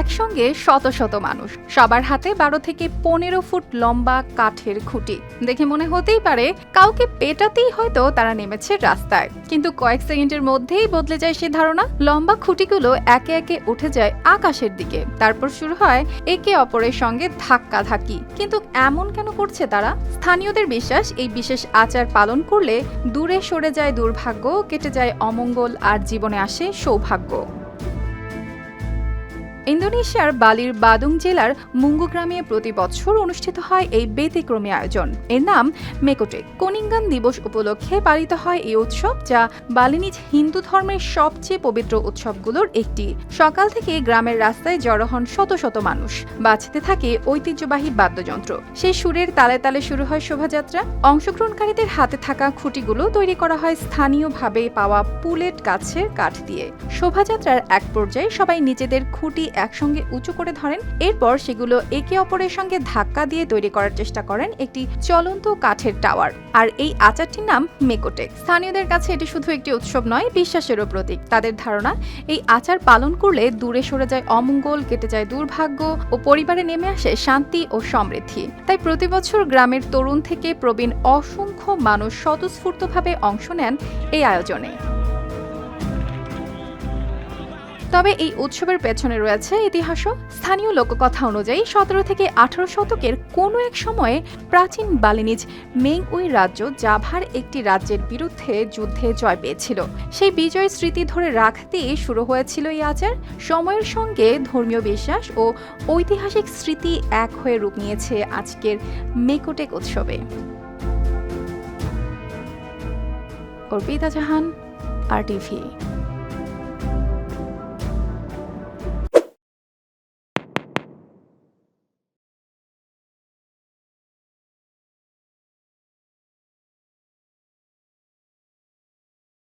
একসঙ্গে শত শত মানুষ, সবার হাতে 12 থেকে 15 ফুট লম্বা কাঠের খুঁটি। দেখে মনে হতেই পারে কাউকে পেটাতেই হয়তো তারা নেমেছে রাস্তায়, কিন্তু কয়েক সেকেন্ডের মধ্যেই বদলে যায় সে ধারণা। লম্বা খুঁটিগুলো একে একে উঠে যায় আকাশের দিকে, তারপর শুরু হয় একে অপরের সঙ্গে ধাক্কাধাক্কি। কিন্তু এমন কেন করছে তারা? স্থানীয়দের বিশ্বাস, এই বিশেষ আচার পালন করলে দূরে সরে যায় দুর্ভাগ্য, কেটে যায় অমঙ্গল, আর জীবনে আসে সৌভাগ্য। ইন্দোনেশিয়ার বালির বাদুং জেলার মুঙ্গু গ্রামে প্রতি বছর অনুষ্ঠিত হয় এই ব্যতিক্রমী আয়োজন। এর নাম মেকোটেক। কনিঙ্গান দিবস উপলক্ষে পালিত হয় এই উৎসব, যা বালিনিজ হিন্দু ধর্মের সবচেয়ে পবিত্র উৎসবগুলোর একটি। সকাল থেকে গ্রামের রাস্তায় জড়ো হন শত শত মানুষ, বাজতে থাকে ঐতিহ্যবাহী বাদ্যযন্ত্র। সেই সুরের তালে তালে শুরু হয় শোভাযাত্রা। অংশগ্রহণকারীদের হাতে থাকা খুঁটিগুলো তৈরি করা হয় স্থানীয়ভাবে পাওয়া পুলেট গাছের কাঠ দিয়ে। শোভাযাত্রার এক পর্যায়ে সবাই নিজেদের খুঁটি একসঙ্গে উঁচু করে ধরেন, এরপর সেগুলো একে অপরের সঙ্গে ধাক্কা দিয়ে তৈরি করার চেষ্টা করেন একটি চলন্ত কাঠের টাওয়ার। আর এই আচারটির নাম মেকোটেক। স্থানীয়দের কাছে এটি শুধু একটি উৎসব নয়, বিশ্বাসেরও প্রতীক। তাদের ধারণা, এই আচার পালন করলে দূরে সরে যায় অমঙ্গল, কেটে যায় দুর্ভাগ্য ও পরিবারে নেমে আসে শান্তি ও সমৃদ্ধি। তাই প্রতি বছর গ্রামের তরুণ থেকে প্রবীণ অসংখ্য মানুষ স্বতঃস্ফূর্তভাবে অংশ নেন এই আয়োজনে। তবে এই উৎসবের পেছনে রয়েছে ইতিহাসও। স্থানীয় লোককথা অনুযায়ী 17 থেকে 18 শতকের কোনো এক সময়ে প্রাচীন বালিনিজ মেংউই রাজ্য জাভার একটি রাজ্যের বিরুদ্ধে যুদ্ধে জয় পেয়েছিল। সেই বিজয় স্মৃতি ধরে রাখতেই শুরু হয়েছিল এই আচার। সময়ের সঙ্গে ধর্মীয় বিশ্বাস ও ঐতিহাসিক স্মৃতি এক হয়ে রূপ নিয়েছে আজকের মেকোটেক উৎসবে। অর্পিতা জাহান, RTV।